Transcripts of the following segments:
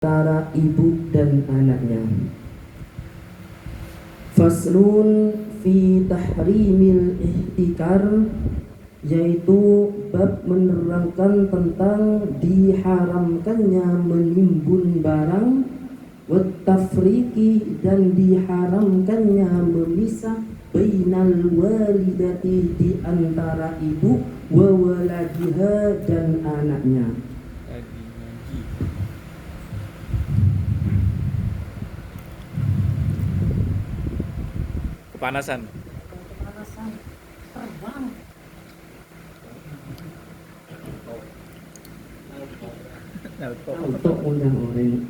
antara ibu dan anaknya. Faslun fi tahrimil ihtikar, yaitu bab menerangkan tentang diharamkannya menimbun barang, wat tafriqi, dan diharamkannya memisah bainal walidati, di antara ibu, wa waladiha, dan anaknya. Kepanasan. Terbang. Untuk undang orang.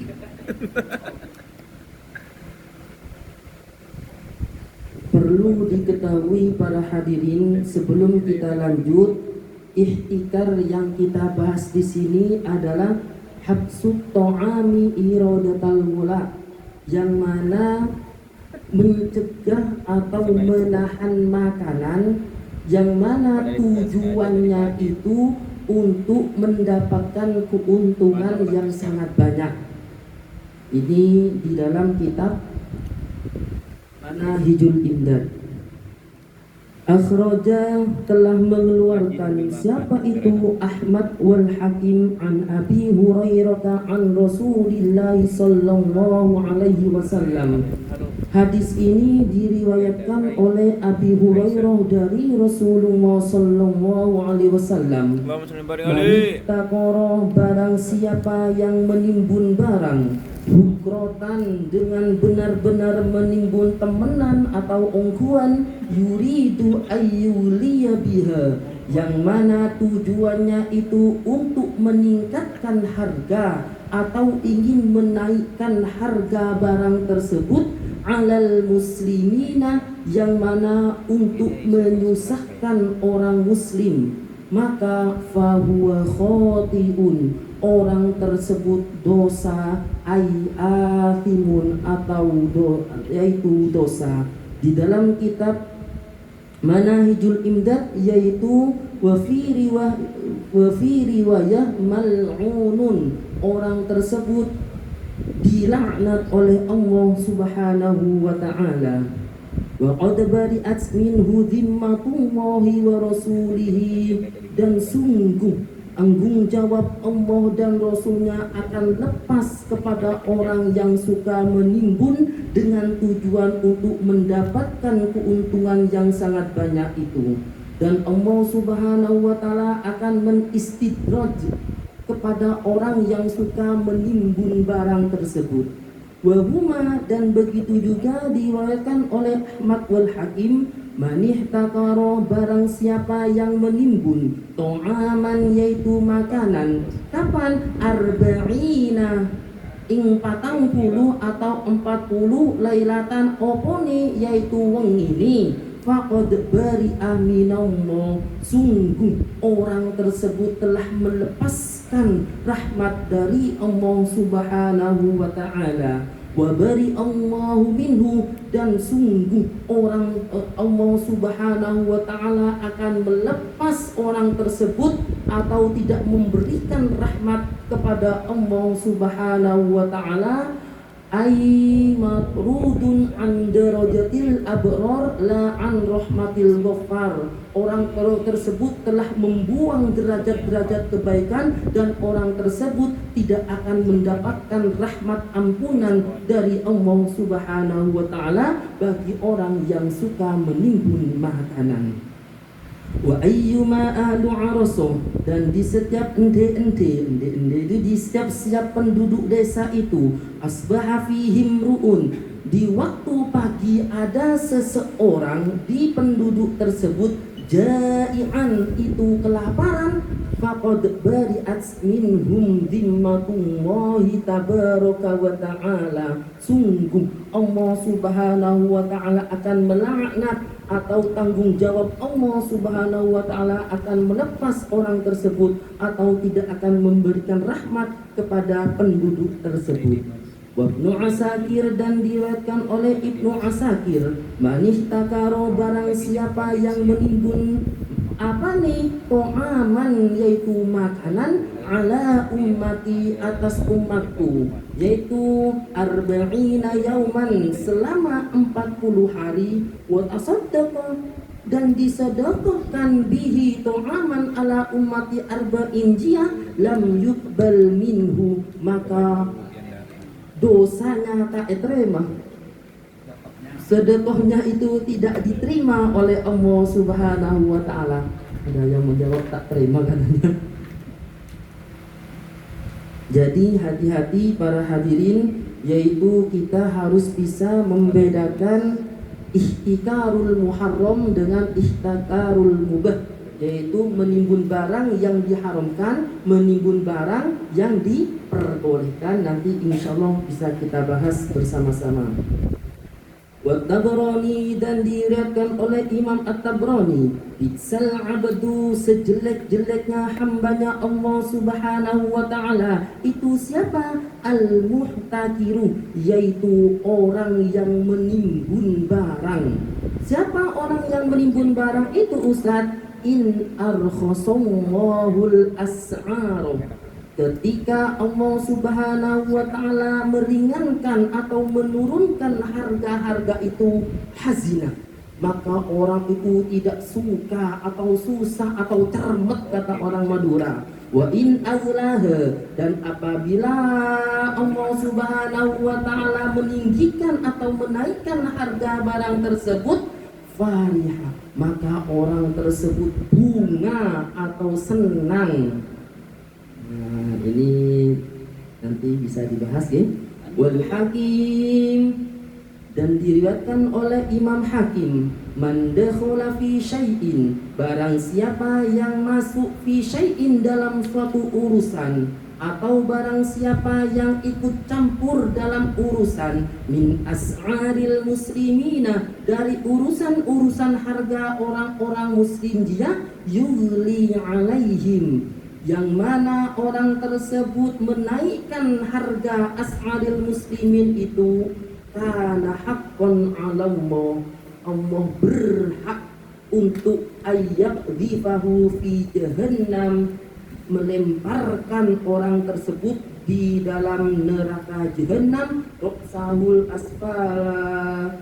Perlu diketahui para hadirin, sebelum kita lanjut, ihtikar yang kita bahas di sini adalah habsut ta'ami iradatal wula, yang mana mencegah atau menahan makanan, yang mana tujuannya itu untuk mendapatkan keuntungan yang sangat banyak. Ini di dalam kitab Manahijul Imdad. Akhraja, telah mengeluarkan, siapa itu? Ahmad wal Hakim an Abi Hurairah an Rasulillah sallallahu alaihi wasallam. Hadis ini diriwayatkan oleh Abi Hurairah dari Rasulullah sallallahu alaihi wasallam. Manihtaqara, barang siapa yang menimbun barang, bukrotan, dengan benar-benar menimbun temenan atau ongkuan, yuridu ayyuliya biha, yang mana tujuannya itu untuk meningkatkan harga atau ingin menaikkan harga barang tersebut, alal muslimina, yang mana untuk menyusahkan orang muslim, maka fahuwa khotiun, orang tersebut dosa, athimun, atau yaitu dosa. Di dalam kitab Manahijul Imdad, yaitu wa fi riwayah mal'unun, orang tersebut dilaknat oleh Allah Subhanahu wa ta'ala. Wa qad bari'at minhu dhimmatullahi wa rasulihi, dan sungguh tanggung jawab Allah dan Rasulnya akan lepas kepada orang yang suka menimbun dengan tujuan untuk mendapatkan keuntungan yang sangat banyak itu. Dan Allah Subhanahu wa ta'ala akan menistidraj kepada orang yang suka menimbun barang tersebut. Wahuma, dan begitu juga diriwayatkan oleh Ahmad wal Hakim, manihtakara, barang siapa yang menimbun to'aman, yaitu makanan, kapan? Arba'ina, ing 40 atau 40 lailatan, opone, yaitu wengini, faqad bari'a minallah, sungguh orang tersebut telah melepaskan rahmat dari Allah Subhanahu wa ta'ala. Wa bari'allahu minhu, dan sungguh orang Allah Subhanahu wa ta'ala akan melepas orang tersebut atau tidak memberikan rahmat kepada Allah Subhanahu wa ta'ala. Ay matrudun an darajatil abrar la an rahmatil ghaffar, orang tersebut telah membuang derajat-derajat kebaikan, dan orang tersebut tidak akan mendapatkan rahmat ampunan dari Allah Subhanahu wa ta'ala bagi orang yang suka menimbun makanan. Wa ayyuma ahlu arasoh, dan di setiap ende itu, di setiap penduduk desa itu, asbaha fihim ru'un, di waktu pagi ada seseorang di penduduk tersebut, jai'an, itu kelaparan, faqad bari'at minhum dhimmatullahi tabaraka wa ta'ala, sungguh Allah Subhanahu wa ta'ala akan melaknat, atau tanggung jawab Allah Subhanahu wa ta'ala akan melepas orang tersebut atau tidak akan memberikan rahmat kepada penduduk tersebut. Ibnu Asakir, dan diriwayatkan oleh Ibnu Asakir, manihtakaro, barang siapa yang menimbun apa nih? To'aman, yaitu makanan, ala ummati, atas umatku, yaitu arba'ina yauman, selama 40 hari, wa tasaddaqa, dan disedekahkan bihi to'aman ala ummati arba'in jiyah, lam yuqbal minhu, maka dosanya tak diterima, sedekahnya itu tidak diterima oleh Allah Subhanahu wa ta'ala. Ada yang menjawab tak terima katanya. Jadi hati-hati para hadirin, yaitu kita harus bisa membedakan ihtikarul muharram dengan ihtikarul mubah, yaitu menimbun barang yang diharamkan, menimbun barang yang diperbolehkan. Nanti insyaallah bisa kita bahas bersama-sama. Wat-Tabrani, dan diriwayatkan oleh Imam At-Tabrani, Bitsal abdu, sejelek-jeleknya hambanya Allah Subhanahu wa ta'ala itu siapa? Al-muhtakiru, yaitu orang yang menimbun barang. Siapa orang yang menimbun barang itu Ustaz? In arkhasallahu al-as'ar, ketika Allah Subhanahu wa ta'ala meringankan atau menurunkan harga-harga itu hazina, maka orang itu tidak suka atau susah atau cermet, kata orang Madura. Wa in aghlaha, dan apabila Allah Subhanahu wa ta'ala meninggikan atau menaikkan harga barang tersebut, fariha, maka orang tersebut bunga atau senang. Nah, ini nanti bisa dibahas ya. Wal Hakim, dan diriwayatkan oleh Imam Hakim, man dakhala fi syai'in, barang siapa yang masuk fi syai'in, dalam suatu urusan, atau barang siapa yang ikut campur dalam urusan, min as'aril muslimina, dari urusan-urusan harga orang-orang muslim, dia yuli alaihim, yang mana orang tersebut menaikkan harga as'aril muslimin itu, kana haqqan 'ala Allah, Allah berhak untuk ayyaqdhifahu fi jahannam, melemparkan orang tersebut di dalam neraka jahannam, raqsahul asfala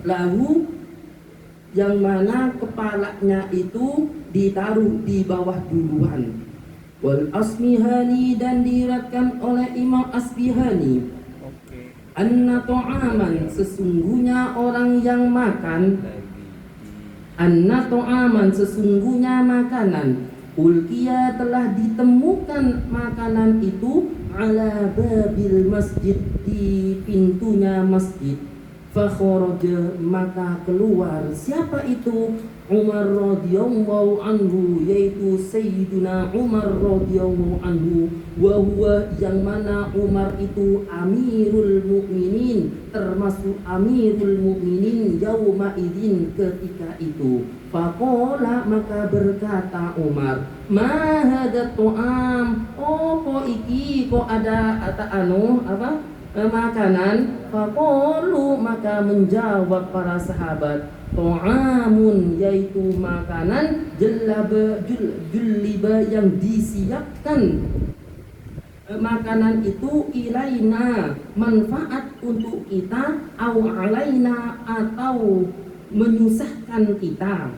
lahu, yang mana kepalanya itu ditaruh di bawah duluan. Wal Asmihani, dan diriwayatkan oleh Imam Asbihani, anna ta'aman, sesungguhnya orang yang makan, anna ta'aman, sesungguhnya makanan, ulkiya, telah ditemukan makanan itu, ala babil masjid, di pintunya masjid. Fakharaja, maka keluar siapa itu? Umar radhiyallahu anhu, yaitu Sayyiduna Umar radhiyallahu anhu, wa huwa, yang mana Umar itu amirul mukminin, termasuk amirul mukminin yauma idzin, ketika itu. Faqala, maka berkata Umar, ma hadza tu'am, oh kok iki, kok ada makanan. Faqalu, maka menjawab para sahabat, ta'amun, yaitu makanan, julliba, yang disiapkan makanan itu, ilaina, manfaat untuk kita, au alaina, atau menyusahkan kita.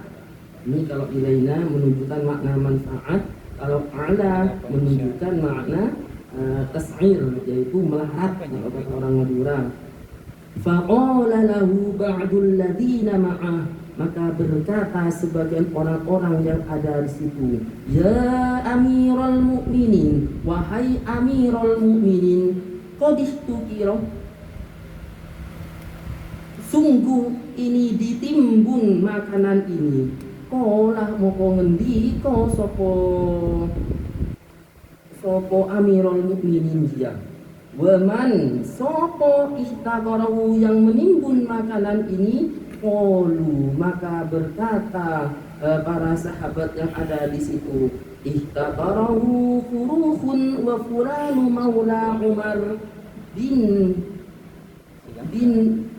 Ini kalau ilaina menunjukkan makna manfaat, kalau ala menunjukkan makna tas'ir, yaitu melarat, kalau kata orang Madura. Faqala lahu ba'dul ladina ma'ah, maka berkata sebagian orang-orang yang ada di situ, ya amiral mukminin, wahai amiral mukminin, qadihtukira, sungguh ini ditimbun makanan ini. Kolah moko ngendi ko sopo amirul mukminin dia, waman sopo ihtakarahu, yang menimbun makanan ini. Qalu, maka berkata para sahabat yang ada di situ, ihtakarahu furuhun wa fulanu maula Umar bin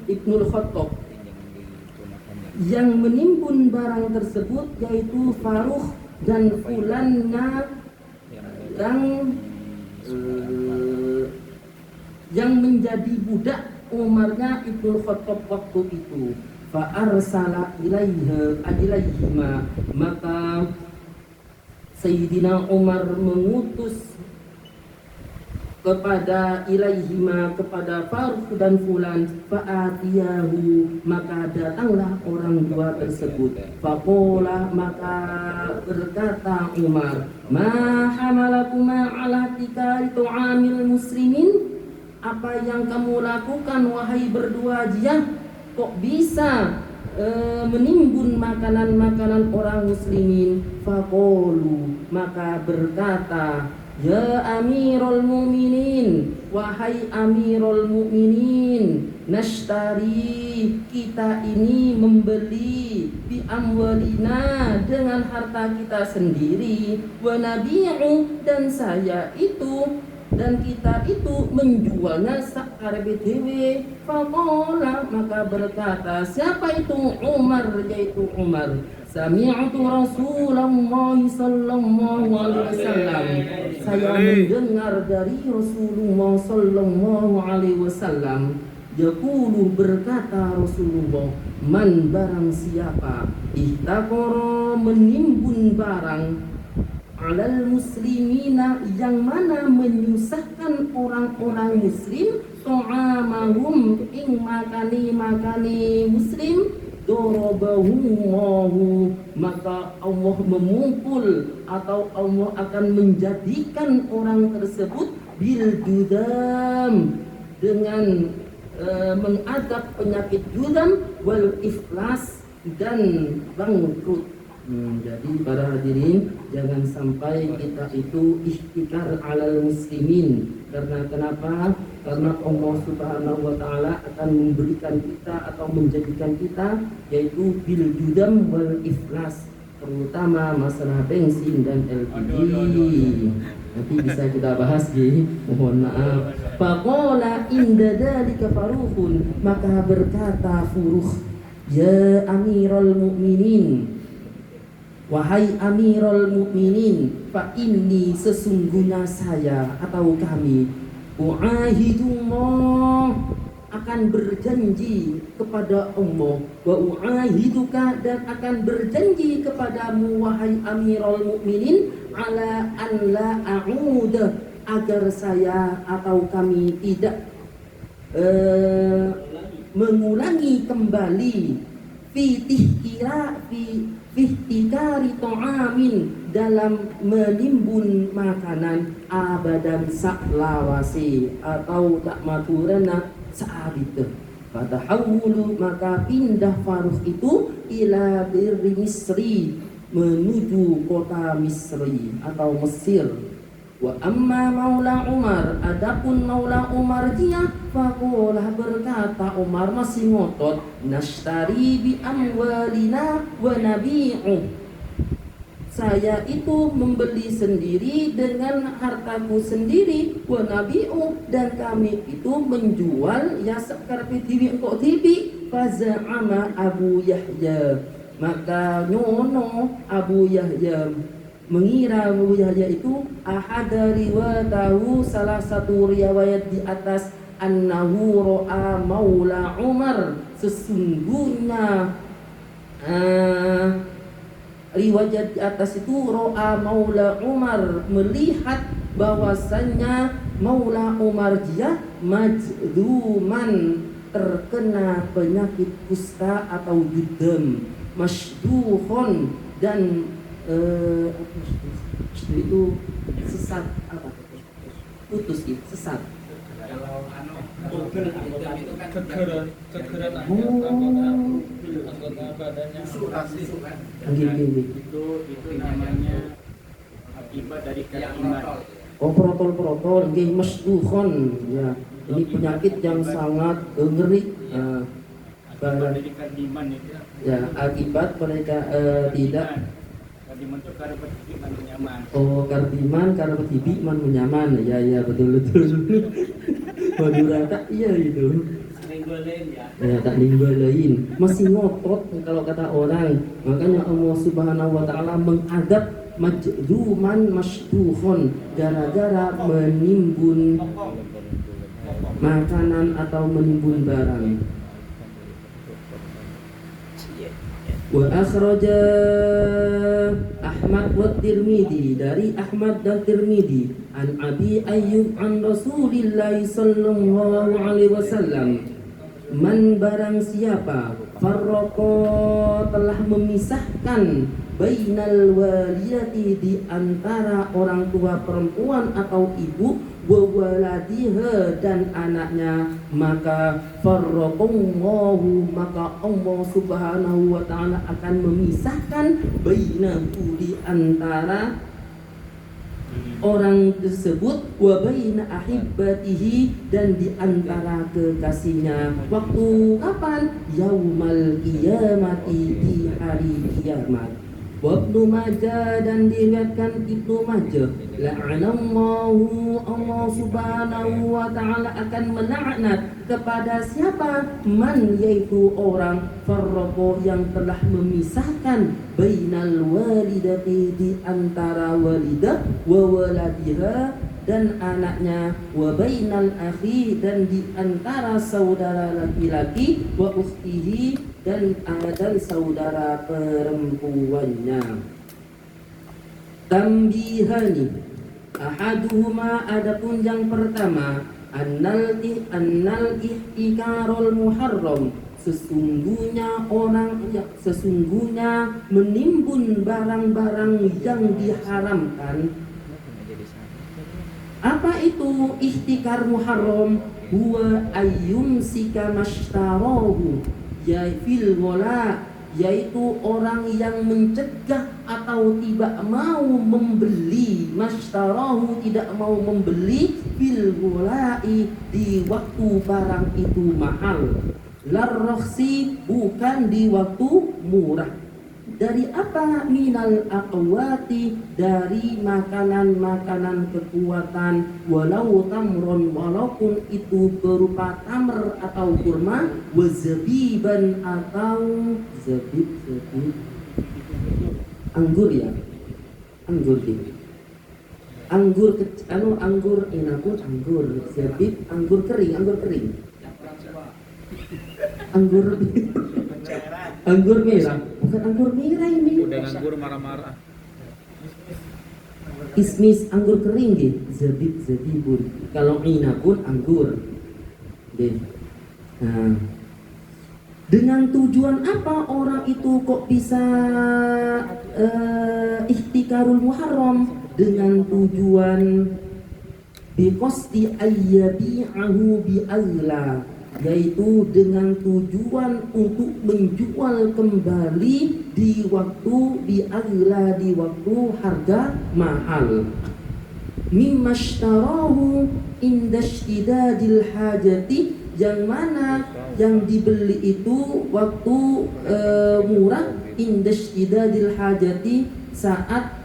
Ibnul Khattab, yang menimbun barang tersebut yaitu Faruq dan Fulanna yang menjadi budak Umarnya Ibnu Khattab waktu itu. Fa arsala ilaihima, maka Sayyidina Umar mengutus kepada ilaihima, kepada Faruq dan Fulan. Fa'atiyahu, maka datanglah orang dua tersebut. Faqala, maka berkata Umar, ma hamalakuma ala tikari tu'amil muslimin, apa yang kamu lakukan wahai berdua jiyah, kok bisa menimbun makanan-makanan orang muslimin? Faqalu, maka berkata, ya Amirul Mu'minin, wahai Amirul Mu'minin, nashtari, kita ini membeli, bi amwalina, dengan harta kita sendiri, wa nabi'u, dan saya itu dan kita itu menjualnya sakarebe dewe. Faqala, maka berkata siapa itu? Umar, yaitu Umar, sami'tu Rasulullah sallallahu alaihi wasallam, saya mendengar dari Rasulullah sallallahu alaihi wasallam, yaqulu, berkata Rasulullah, man, barang siapa, ihtaqara, menimbun barang, alal muslimina, yang mana menyusahkan orang-orang muslim, to'amahum, ing makani muslim, dorobahu, maka Allah memukul atau Allah akan menjadikan orang tersebut bil judam, dengan mengadab penyakit judam, wal iflas, dan bangkrut. Jadi para hadirin, jangan sampai kita itu ihtikar alal muslimin. Karena kenapa? Karena Allah Subhanahu wa taala akan memberikan kita atau menjadikan kita yaitu bil judam wal iflas, terutama masalah bensin dan LPG. Nanti bisa kita bahas di, mohon maaf. Faqala inda dzalika Faruqun, maka berkata Furuq, ya Amirul Mu'minin, wahai Amirul Mukminin, fa inni, sesungguhnya saya atau kami, u'ahidullah, akan berjanji kepada Allah, wa u'ahiduka, dan akan berjanji kepadamu wahai Amirul Mukminin, ala an la a'uda, agar saya atau kami tidak mengulangi kembali fihtikari to'amin, dalam menimbun makanan, abadan saklawasi, atau tak maturana saabit. Fatahawulu, maka pindah Faruq itu ila birri Misri, menuju kota Misri atau Mesir. Wa amma maula Umar, adapun maula Umar dia, faqala, berkata Umar masih ngotot, nashtari bi amwalina wa nabi'u, saya itu membeli sendiri dengan hartaku sendiri, wa nabi'u, dan kami itu menjual ya sakarpe tibi engkau tibi. Faza'ama Abu Yahya, maka nyono Abu Yahya, mengira Abu Yahya itu ahada riwayatahu, salah satu riwayat di atas, annahu ro'a maula Umar, sesungguhnya riwayat di atas itu ro'a maula Umar, melihat bahwasannya maula Umar dia majduman, terkena penyakit kusta atau judam, masduhon, dan itu sesat, apa putus gitu, sesat. Kalau itu kan kegeran anggota badannya itu namanya akibat dari keiman. Oh, protol nggih, masduhon ya. Ini penyakit yang sangat ngeri. Akibat dari keiman itu. Ya, akibat mereka tidak. Kardiman itu karena man menyaman. Oh, kardiman karena tibi man menyaman. Ya betul. Madura tak iya itu. Sering Ya, tak nimbalain, masih ngotot kalau kata orang. Makanya Allah Subhanahu wa taala mengadab majruman masduhon gara-gara menimbun makanan atau menimbun barang. Wa akhraja Ahmad wa Tirmidzi, dari Ahmad dan Tirmidzi, an Abi Ayyub an Rasulillah sallallahu alaihi wasallam, man barang siapa farraqa telah memisahkan bainal waliyati di antara orang tua perempuan atau ibu wa waladiha dan anaknya, maka farraqallahu, maka Allah Subhanahu wa taala akan memisahkan bainahu di antara orang tersebut wa baina ahibbatihi dan di antara kekasihnya. Waktu kapan? Yaumal qiyamati, di hari kiamat. Wa Ibnu Majah, dan diriwayatkan Ibnu Majah, la'anallahu, Allah Subhanahu wa taala akan melaknat kepada siapa? Man, yaitu orang farraqo yang telah memisahkan bainal walidati, di antara walidah wa waladiha dan anaknya, wa bainal akhi, dan di antara saudara laki-laki, wa ukhtihi, dan saudara perempuannya. Tambihani, ahaduhuma, adapun yang pertama, annal ihtikarul muharram, sesungguhnya menimbun barang-barang yang diharamkan. Apa itu ihtikar muharram? Huwa ayyumsika mashtarahu, yaitu orang yang mencegah atau tidak mau membeli, mashtarahu, tidak mau membeli, fil ghulai, di waktu barang itu mahal, larroksi, bukan di waktu murah. Dari apa? Minal aqwati, dari makanan-makanan kekuatan, walau tamron, walaupun itu berupa tamr atau kurma, wazabiban, atau zabib anggur, ya, anggur gitu. Anggur inapun anggur, zabib anggur kering, anggur merah, bukan anggur merah ini. Udah nganggur marah-marah. Kismis anggur kering deh, zabibun. Kalau inapun anggur deh. Nah, dengan tujuan apa orang itu kok bisa ihtikarul muharram? Dengan tujuan biqasdi ayyabi'ahu bi'agla, yaitu dengan tujuan untuk menjual kembali di waktu bi'agla, di waktu harga mahal. Mimmashtarahu indashtidadil hajati, yang mana yang dibeli itu waktu murah, indashtidadil hajati, saat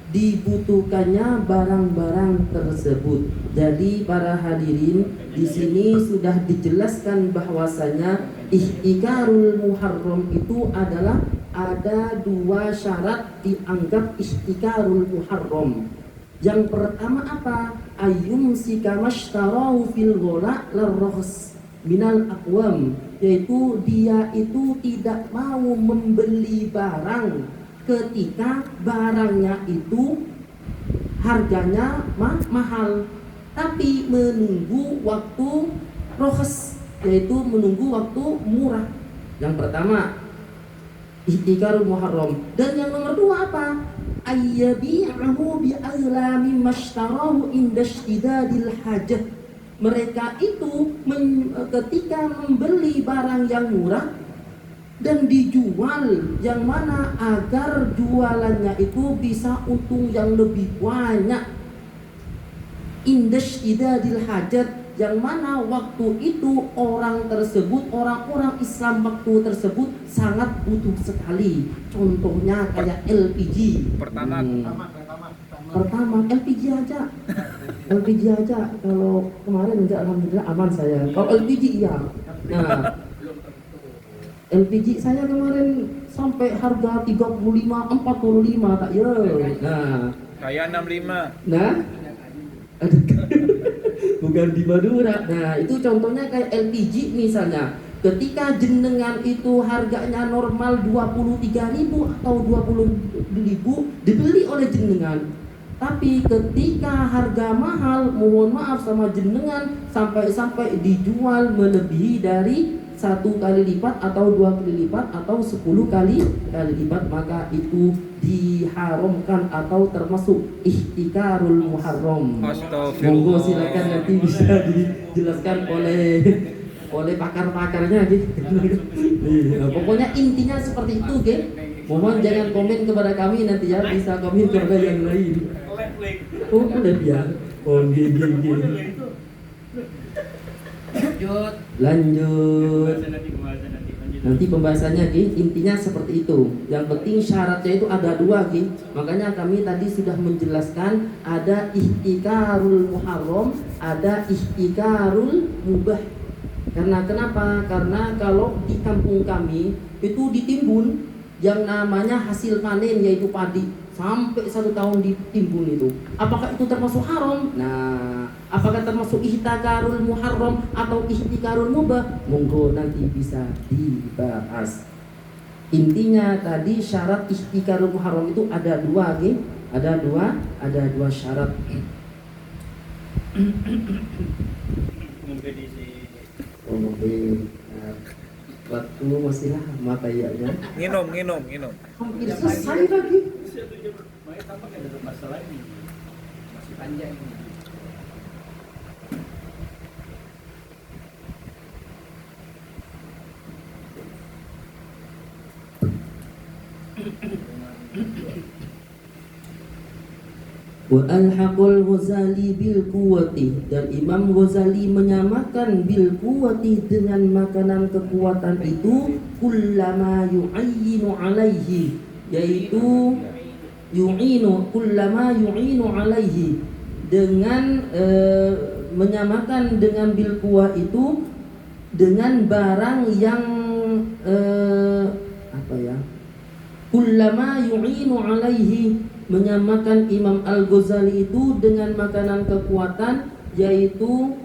dibutuhkannya barang-barang tersebut. Jadi para hadirin, di sini sudah dijelaskan bahwasanya ihtikarul muharram itu adalah ada dua syarat dianggap ihtikarul muharram. Yang pertama apa? Ayyumsika mashtarahu fil ghula larrohs minal aqwam, yaitu dia itu tidak mau membeli barang ketika barangnya itu harganya mahal, tapi menunggu waktu rohs, yaitu menunggu waktu murah. Yang pertama ihtikarul muharram. Dan yang nomor dua apa? Ayyabi'ahu bi'agla mimma ishtarahu indashtidadil hajah. Mereka itu ketika membeli barang yang murah dan dijual, yang mana agar jualannya itu bisa untung yang lebih banyak, indashtidadil hajat, yang mana waktu itu orang tersebut, orang-orang Islam waktu tersebut sangat butuh sekali. Contohnya kayak LPG. Pertama LPG aja. Kalau kemarin enggak, alhamdulillah aman saya. Kalau LPG iya. Nah, LPG saya kemarin sampai harga 35, 45 tak ya. Nah, Saya 65. nah, aduh, bukan di Madura. Nah, itu contohnya kayak LPG misalnya. Ketika jenengan itu harganya normal 23.000 atau 20.000 dibeli oleh jenengan. Tapi ketika harga mahal, mohon maaf sama jenengan, sampai dijual melebihi dari 1 kali lipat atau 2 kali lipat atau 10 kali lipat, maka itu diharamkan atau termasuk ihtikarul muharram. Monggo silakan nanti bisa dijelaskan oleh pakar-pakarnya gitu. Nah, pokoknya intinya seperti itu, gitu. Mohon jangan komen kepada kami, nanti ya bisa komen kepada yang lain. Oh, udah ya. Oh, gini. Lanjut. Nanti pembahasannya, Ki. Intinya seperti itu. Yang penting syaratnya itu ada 2, Ki. Makanya kami tadi sudah menjelaskan ada ihtikarul muharram, ada ihtikarul mubah. Karena kenapa? Karena kalau di kampung kami itu ditimbun yang namanya hasil panen, yaitu padi, sampai 1 tahun ditimbun itu. Apakah itu termasuk haram? Nah, apakah termasuk ihtikarul muharram atau ihtikarul mubah? Monggo nanti bisa dibahas. Intinya tadi syarat ihtikarul muharram itu ada 2, gitu. Ada dua syarat. Mungkin waktu masih lama kayaknya. Minum. Hampir selesai lagi. Makanya tampak ada masalah ini. Masih panjang ini. Wa alhaqul Ghazali bil quwwati, dan Imam Ghazali menyamakan bil quwwati dengan makanan kekuatan itu kullama yu'inu alaihi, yaitu kullama yu'inu alaihi, dengan menyamakan dengan bil quwwah itu dengan barang yang kullama yu'inu alaihi, menyamakan Imam Al-Ghazali itu dengan makanan kekuatan, yaitu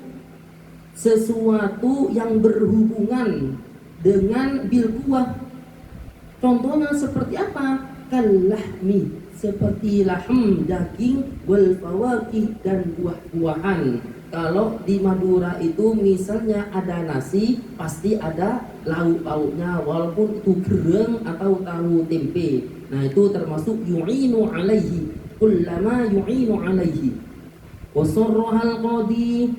sesuatu yang berhubungan dengan bil quwwah. Contohnya seperti apa? Kalahmi, seperti lahm, daging, wal fawakih, dan buah-buahan. Kalau di Madura itu misalnya ada nasi, pasti ada lauk-lauknya, walaupun itu gereng atau tahu tempe. Nah, itu termasuk yu'inu alaihi, kullama yu'inu alaihi. Wasarrahal qadi,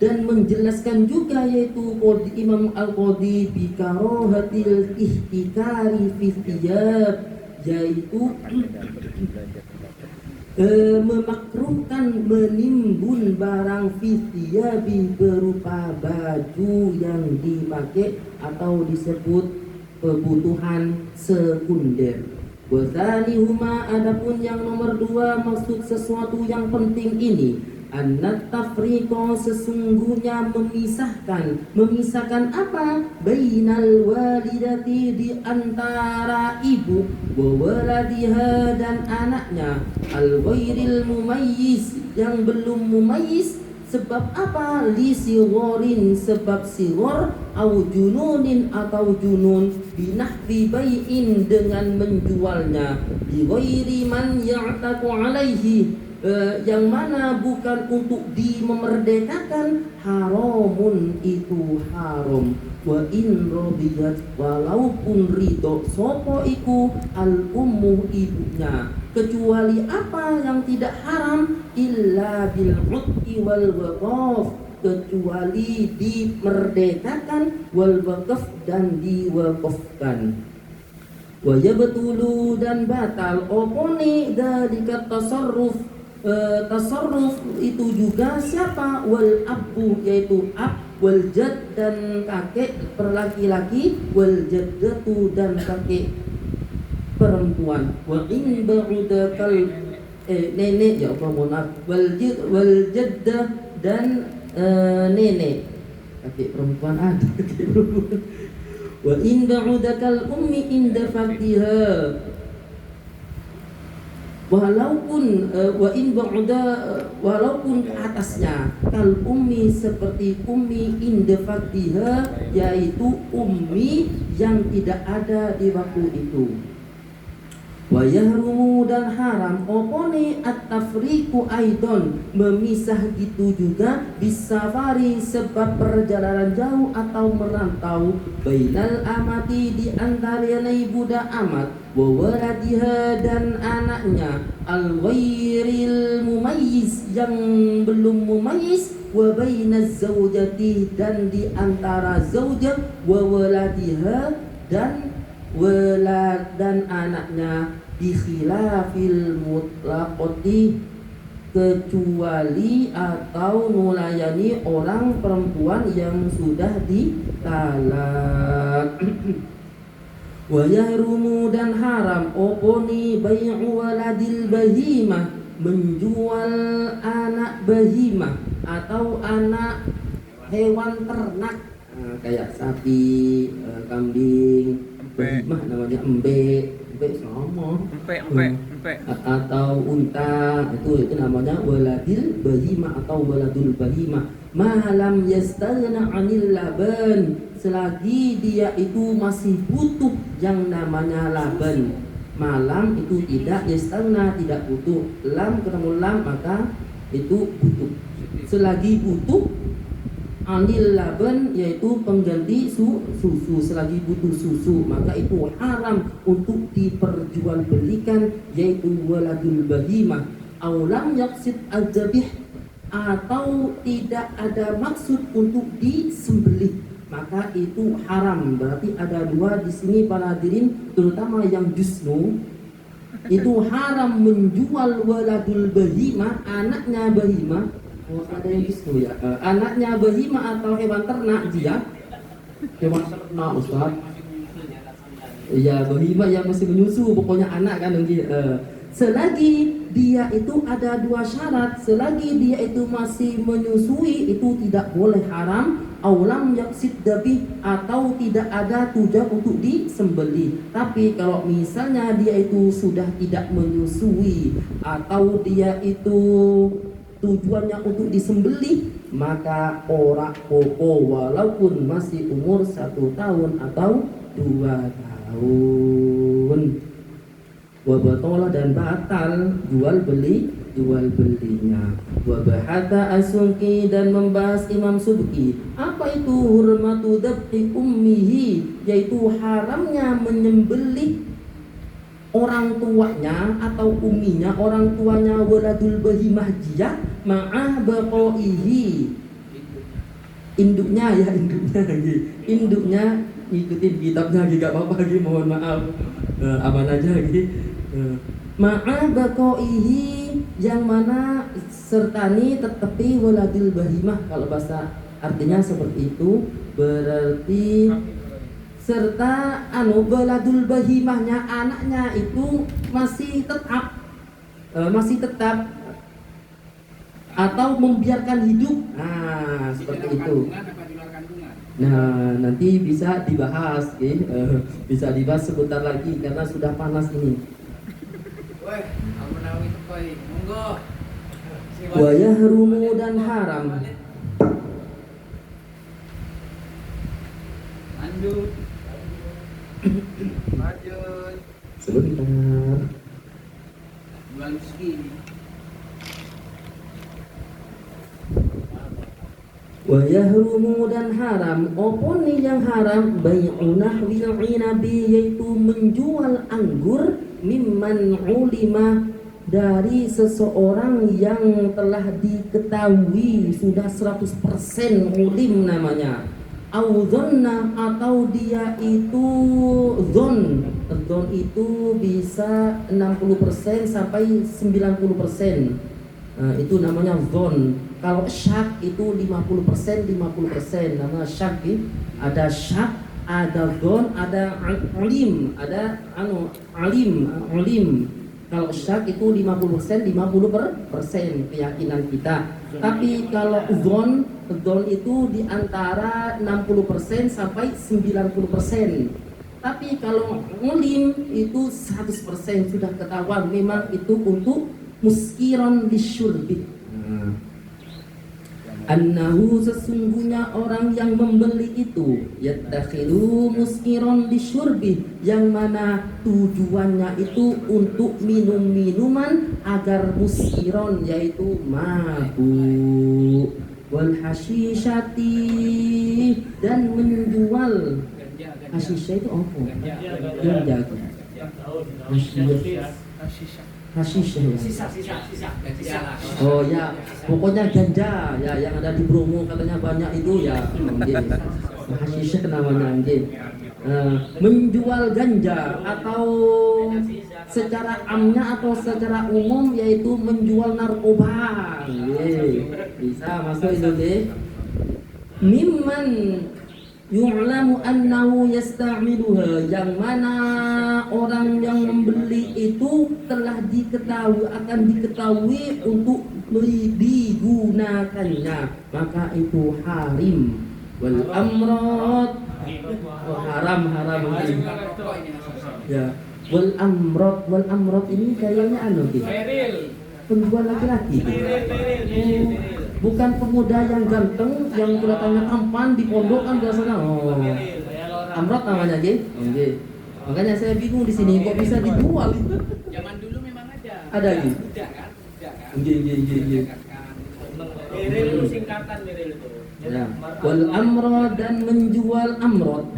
dan menjelaskan juga yaitu Imam Al-Qadi bikarohatil ihtikari fi thiyab, yaitu memakruhkan menimbun barang fitiyabi, berupa baju yang dipakai atau disebut kebutuhan sekunder. Wasanihuma, adapun yang nomor 2 maksud sesuatu yang penting ini, annat tafriqo, sesungguhnya memisahkan apa? Bainal walidati, di antara ibu, wa waladiha, dan anaknya, al ghairil mumayyiz, yang belum mumayyiz. Sebab apa? Li sighorin, sebab sighor, au jununin, atau junun, binahwi bai'in, dengan menjualnya, bi ghairi man ya'taku alaihi, yang mana bukan untuk dimerdekakan, haramun, itu haram. Wa in radiyat, walaupun ridho sopo iku al ummu, ibunya, kecuali apa yang tidak haram, illa bil utqi wal waqaf, kecuali dimerdekakan, wal waqaf, dan diwakafkan. Wa yabtulu, dan batal opone dalika tasarruf, tasarruf itu juga siapa? Wal abu, yaitu ab, wal jad, dan kakek perlaki-laki, wal jaddatu, dan kakek perempuan. Wa in ba'uda kal nenek, ya Allah, mohon maaf, wal jaddah, dan nenek. kakek perempuan ada kakek perempuan. Wa in ba'udakal ummi inda faktiha, walaupun ke atasnya kal ummi seperti ummi inda faktiha, yaitu ummi yang tidak ada di waktu itu. Wa yahrumu dan haram opone at-tafriqu aidon, memisah gitu juga bisafari sebab perjalanan jauh atau merantau, bainal amati di antara budak amat, wa waladiha dan anaknya, al ghairil mumayyiz yang belum mumayyiz, wa bainaz zaujati dan di antara zaujah, wa waladiha dan walad dan anaknya, bi khilafil mutlaqati, kecuali atau melayani orang perempuan yang sudah ditalak. Wa yahrumu dan haram oponi bai'u waladil bahimah, menjual anak bahimah atau anak hewan ternak, kayak sapi, kambing. Bahimah namanya embe sama atau unta, itu namanya waladil bahimah atau waladul bahimah. Malam yastaghna 'anil laban, selagi dia itu masih butuh yang namanya laban. Malam itu tidak yastaghna, tidak butuh. Lam ketemu lam maka itu butuh. Selagi butuh, anil laban yaitu pengganti susu, selagi butuh susu maka itu haram untuk diperjualbelikan, yaitu waladul bahimah. Aulam yaksid al-zabih, atau tidak ada maksud untuk disembelih, maka itu haram. Berarti ada dua di sini para hadirin, terutama yang jusnu, itu haram menjual waladul bahimah, anaknya bahimah. Ada yang gitu ya, anaknya bahimah atau hewan ternak, dia hewan ternak Ustaz. Ya bahimah yang masih menyusu, pokoknya anak kan selagi dia itu ada dua syarat, selagi dia itu masih menyusui itu tidak boleh haram. Aulam yaksid dabi, atau tidak ada tujuan untuk disembelih. Tapi kalau misalnya dia itu sudah tidak menyusui atau dia itu tujuannya untuk disembelih, maka orak koko walaupun masih umur 1 tahun atau 2 tahun. Wabatola dan batal jual belinya. Wabahata asunki dan membahas Imam Subki. Apa itu hurmatu dabti ummihi, yaitu haramnya menyembelih orang tuanya atau uminya, orang tuanya waladul bahimah dia ma'ah baqaihi, induknya ngikutin kitabnya lagi, gak apa-apa lagi, mohon maaf, aman aja lagi. Ma'ah baqaihi, yang mana sertani tetapi waladul bahimah, kalau bahasa artinya seperti itu, berarti serta waladul bahimahnya, anaknya itu masih tetap atau membiarkan hidup. Nah, seperti itu. Nah, nanti bisa dibahas, bisa dibahas sebentar lagi karena sudah panas ini. Wa yahrumu dan haram. Lanjut. Sebentar. Bulan segini. Wa yahrumu dan haram, opon yang haram, bai'u nahwil inabi, yaitu menjual anggur, mimman ulima, dari seseorang yang telah diketahui sudah 100% ulim namanya. Au dhonna, atau dia itu dhon itu bisa 60% sampai 90%. Itu namanya dhon. Kalau syak itu 50%, namanya syak. Ada syak, ada dhon, ada alim, ada alim. Kalau syak itu 50%, 50% keyakinan kita. Tapi kalau dhon Dzon itu di antara 60% sampai 90%. Tapi kalau mulim itu 100% sudah ketahuan memang itu untuk muskiron lisyurbi. Annahu sesungguhnya orang yang membeli itu yattakhidu muskiron lisyurbi, yang mana tujuannya itu untuk minum-minuman agar muskiron yaitu mabuk, wal hashishati dan menjual hashisha itu apa? Ganja. Hashisha ya. Sisa. Oh ya, pokoknya ganja ya yang ada di Bromo katanya banyak itu ya. Hashisha namanya anjing. Menjual ganja atau secara amnya atau secara umum yaitu menjual narkoba. Bisa masuk itu deh. Mimman yu'lamu annahu yasta'miluha, yang mana orang yang membeli itu telah diketahui akan diketahui untuk digunakannya, maka itu harim. Wal amrad, oh, haram ya. Wal amrad ini kayaknya gitu. Penjual laki-laki. Bukan pemuda yang ganteng yang kelihatannya tampan di pondok kan biasanya. Oh, amrot namanya, nggih. Makanya saya bingung di sini kok bisa dijual. Zaman dulu memang ada. Ada gitu. Udah kan? Nggih. Miril itu singkatan miril itu. Ya. Wal amrod dan menjual amrod.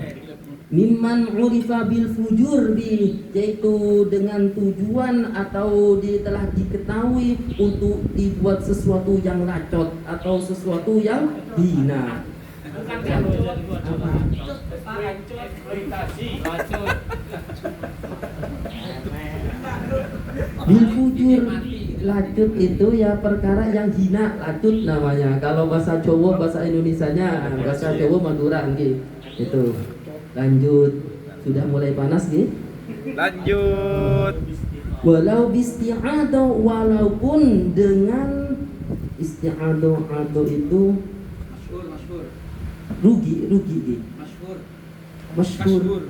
Mimman urifa bil fujur bi, yaitu dengan tujuan atau telah diketahui untuk dibuat sesuatu yang lacot atau sesuatu yang hina. Bil fujur lacut itu ya perkara yang hina, lacut namanya. Kalau bahasa Jawa, bahasa Indonesianya, bahasa Jawa Madura nggih. Itu. Lanjut, sudah mulai panas nih. Lanjut. Walau bisti'adah, walaupun dengan isti'adah itu Masyhur. rugi nih. Masyhur.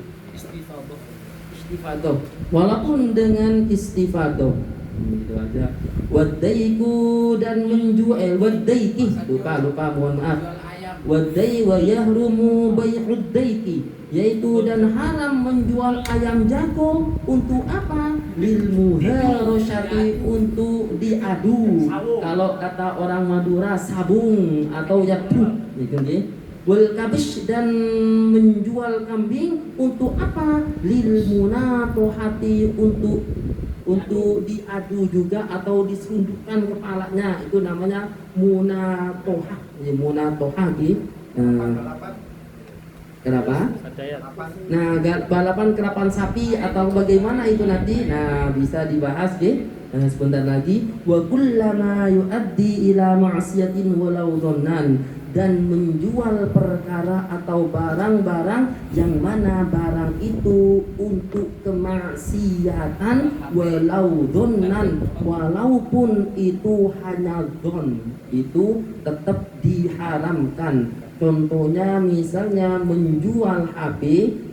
Istifadah. Walaupun dengan istifadah. Itu aja. Wadaiku dan menjual wadaiki. Lupa mohon maaf. Wadai wa yahrumu bai'ud daiki, yaitu dan haram menjual ayam jago untuk apa? Lil muharashati, untuk diadu. Kalau kata orang Madura sabung atau yadu gitu nggih. Wal kabish dan menjual kambing untuk apa? Lil munatohati, untuk diadu juga atau disundukkan kepalanya, itu namanya munatohah. Munatohah gitu. Kenapa? Nah, balapan kerapan sapi atau bagaimana itu nanti? Nah, bisa dibahas deh. Sebentar lagi. Wa kullama yuaddi ila ma'siyatin walau dhannan, dan menjual perkara atau barang-barang yang mana barang itu untuk kemaksiatan walau dhannan, walaupun itu hanya dhon, itu tetap diharamkan. Contohnya misalnya menjual HP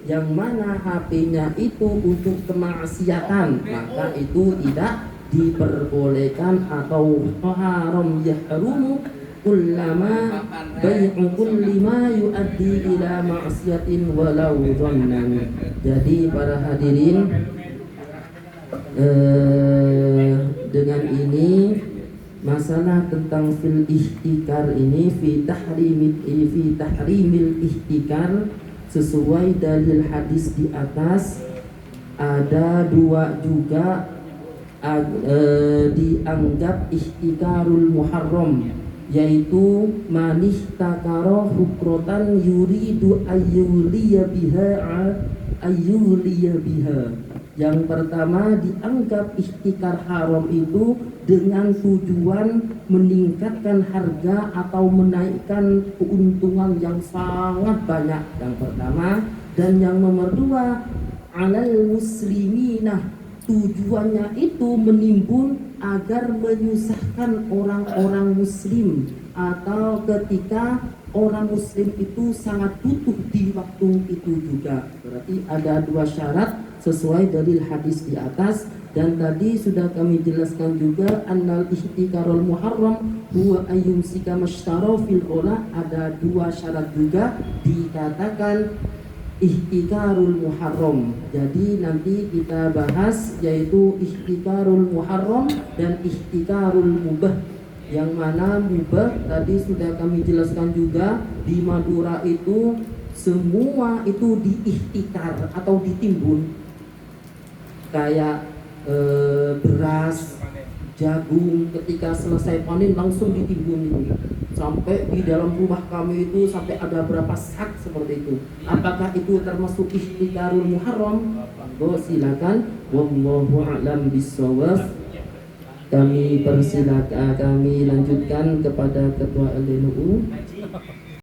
yang mana HP-nya itu untuk kemaksiatan, maka itu tidak diperbolehkan atau haram yahrumu kullama bai'u kulli ma yuaddi ila ma'siyatin walau dhannan. Jadi para hadirin, dengan ini masalah tentang fil ihtikar ini fi tahrimil ihtikar sesuai dalil hadis di atas, ada dua juga dianggap ihtikarul muharram, yaitu manih takaro hukrotan yuridu ayyuliya biha. Yang pertama dianggap ihtikar haram itu dengan tujuan meningkatkan harga atau menaikkan keuntungan yang sangat banyak, yang pertama. Dan yang nomor dua, alal muslimina, tujuannya itu menimbun agar menyusahkan orang-orang muslim, atau ketika orang muslim itu sangat butuh di waktu itu juga. Berarti ada dua syarat sesuai dalil hadis di atas. Dan tadi sudah kami jelaskan juga annal ihtikarul muharram huwa ayyumsika mashtara fil ula. Ada dua syarat juga dikatakan ihtikarul muharram. Jadi nanti kita bahas yaitu ihtikarul muharram dan ihtikarul mubah. Yang mana mubah tadi sudah kami jelaskan juga, di Madura itu semua itu diihtikar atau ditimbun. Kayak beras, jagung, ketika selesai panen langsung ditimbun itu. Sampai di dalam rumah kami itu sampai ada berapa sak seperti itu. Apakah itu termasuk ihtikarul muharram? Oh, silakan. Wallahu a'lam bishawab. Kami persilakan, kami lanjutkan kepada Ketua LDNU.